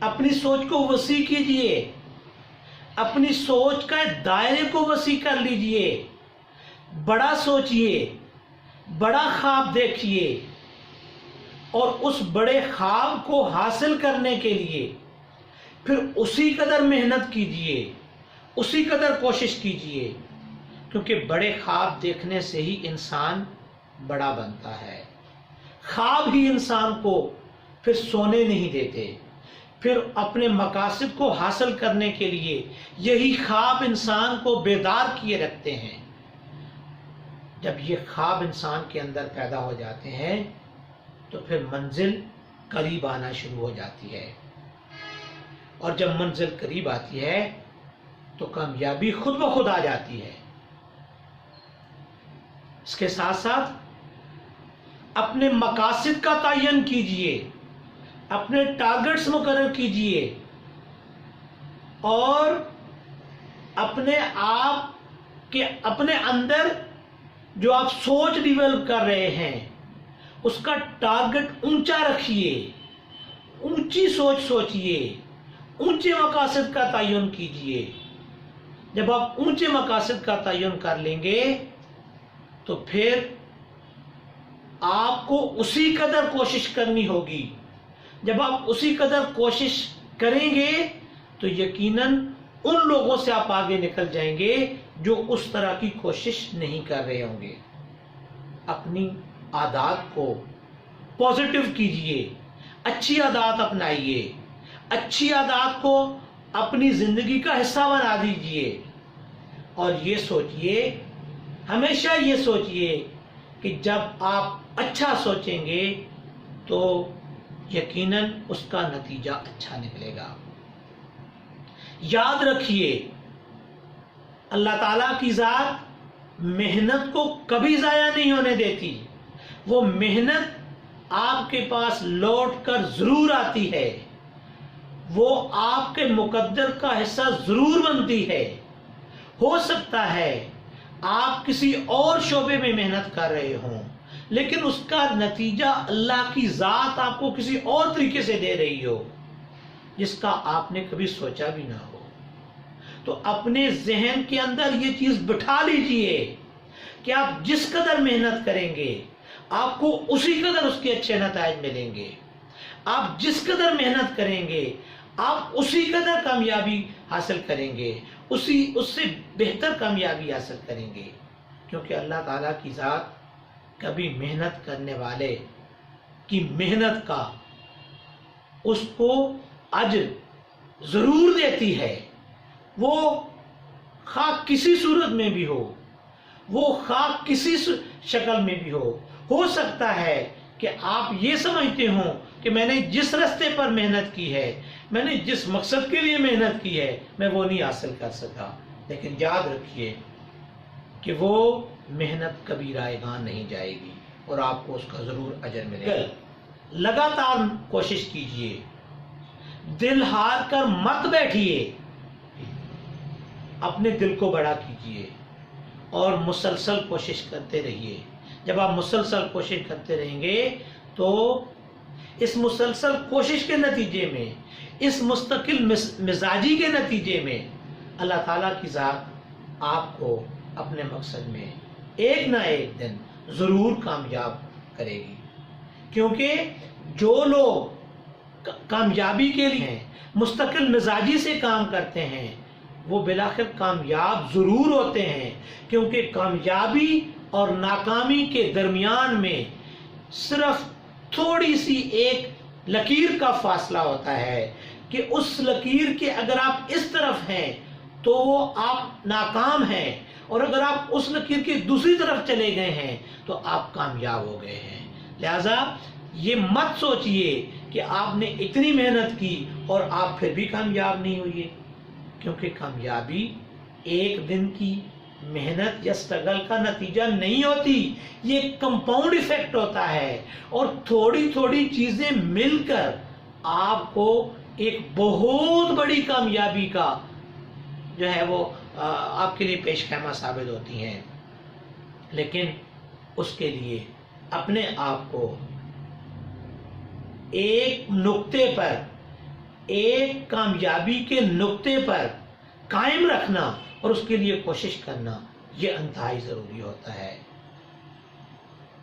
اپنی سوچ کو وسیع کیجئے، اپنی سوچ کا دائرے کو وسیع کر لیجئے، بڑا سوچئے، بڑا خواب دیکھیے، اور اس بڑے خواب کو حاصل کرنے کے لیے پھر اسی قدر محنت کیجئے، اسی قدر کوشش کیجئے، کیونکہ بڑے خواب دیکھنے سے ہی انسان بڑا بنتا ہے۔ خواب ہی انسان کو پھر سونے نہیں دیتے، پھر اپنے مقاصد کو حاصل کرنے کے لیے یہی خواب انسان کو بیدار کیے رکھتے ہیں۔ جب یہ خواب انسان کے اندر پیدا ہو جاتے ہیں تو پھر منزل قریب آنا شروع ہو جاتی ہے، اور جب منزل قریب آتی ہے تو کامیابی خود بخود آ جاتی ہے۔ اس کے ساتھ ساتھ اپنے مقاصد کا تعین کیجئے، اپنے ٹارگٹس مقرر کیجئے، اور اپنے آپ کے اپنے اندر جو آپ سوچ ڈیولپ کر رہے ہیں اس کا ٹارگٹ اونچا رکھیے، اونچی سوچ سوچئے، اونچے مقاصد کا تعین کیجئے۔ جب آپ اونچے مقاصد کا تعین کر لیں گے تو پھر آپ کو اسی قدر کوشش کرنی ہوگی۔ جب آپ اسی قدر کوشش کریں گے تو یقیناً ان لوگوں سے آپ آگے نکل جائیں گے جو اس طرح کی کوشش نہیں کر رہے ہوں گے۔ اپنی عادات کو پازیٹیو کیجئے، اچھی عادات اپنائیے، اچھی عادات کو اپنی زندگی کا حصہ بنا دیجئے، اور یہ سوچئے، ہمیشہ یہ سوچئے کہ جب آپ اچھا سوچیں گے تو یقیناً اس کا نتیجہ اچھا نکلے گا۔ یاد رکھیے، اللہ تعالیٰ کی ذات محنت کو کبھی ضائع نہیں ہونے دیتی۔ وہ محنت آپ کے پاس لوٹ کر ضرور آتی ہے، وہ آپ کے مقدر کا حصہ ضرور بنتی ہے۔ ہو سکتا ہے آپ کسی اور شعبے میں محنت کر رہے ہوں، لیکن اس کا نتیجہ اللہ کی ذات آپ کو کسی اور طریقے سے دے رہی ہو جس کا آپ نے کبھی سوچا بھی نہ ہو۔ تو اپنے ذہن کے اندر یہ چیز بٹھا لیجئے کہ آپ جس قدر محنت کریں گے آپ کو اسی قدر اس کے اچھے نتائج ملیں گے۔ آپ جس قدر محنت کریں گے آپ اسی قدر کامیابی حاصل کریں گے، اس سے بہتر کامیابی حاصل کریں گے، کیونکہ اللہ تعالیٰ کی ذات کبھی محنت کرنے والے کی محنت کا اس کو اجر ضرور دیتی ہے۔ وہ خواہ کسی صورت میں بھی ہو، وہ خواہ کسی شکل میں بھی ہو سکتا ہے کہ آپ یہ سمجھتے ہوں کہ میں نے جس راستے پر محنت کی ہے، میں نے جس مقصد کے لیے محنت کی ہے، میں وہ نہیں حاصل کر سکا، لیکن یاد رکھیے کہ وہ محنت کبھی رائے گاں نہیں جائے گی اور آپ کو اس کا ضرور اجر ملے گا۔ لگاتار کوشش کیجئے، دل ہار کر مت بیٹھیے، اپنے دل کو بڑا کیجئے اور مسلسل کوشش کرتے رہیے۔ جب آپ مسلسل کوشش کرتے رہیں گے تو اس مسلسل کوشش کے نتیجے میں، اس مستقل مزاجی کے نتیجے میں اللہ تعالیٰ کی ذات آپ کو اپنے مقصد میں ایک نہ ایک دن ضرور کامیاب کرے گی، کیونکہ جو لوگ کامیابی کے لیے مستقل مزاجی سے کام کرتے ہیں وہ بالآخر کامیاب ضرور ہوتے ہیں، کیونکہ کامیابی اور ناکامی کے درمیان میں صرف تھوڑی سی ایک لکیر کا فاصلہ ہوتا ہے کہ اس لکیر کے اگر آپ اس طرف ہیں تو وہ آپ ناکام ہیں، اور اگر آپ اس لکیر کی دوسری طرف چلے گئے ہیں تو آپ کامیاب ہو گئے ہیں۔ لہذا یہ مت سوچئے کہ آپ نے اتنی محنت کی اور آپ پھر بھی کامیاب نہیں ہوئے، کیونکہ کامیابی ایک دن کی محنت یا سٹرگل کا نتیجہ نہیں ہوتی، یہ کمپاؤنڈ ایفیکٹ ہوتا ہے، اور تھوڑی تھوڑی چیزیں مل کر آپ کو ایک بہت بڑی کامیابی کا جو ہے وہ آپ کے لیے پیش خیمہ ثابت ہوتی ہیں۔ لیکن اس کے لیے اپنے آپ کو ایک نقطے پر، ایک کامیابی کے نقطے پر قائم رکھنا اور اس کے لیے کوشش کرنا یہ انتہائی ضروری ہوتا ہے.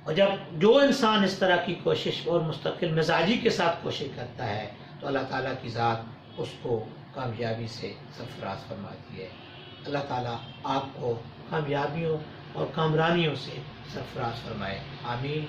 اور جب جو انسان اس طرح کی کوشش اور مستقل مزاجی کے ساتھ کوشش کرتا ہے تو اللہ تعالیٰ کی ذات اس کو کامیابی سے سرفراز فرماتی ہے. اللہ تعالیٰ آپ کو کامیابیوں اور کامرانیوں سے سرفراز فرمائے. آمین.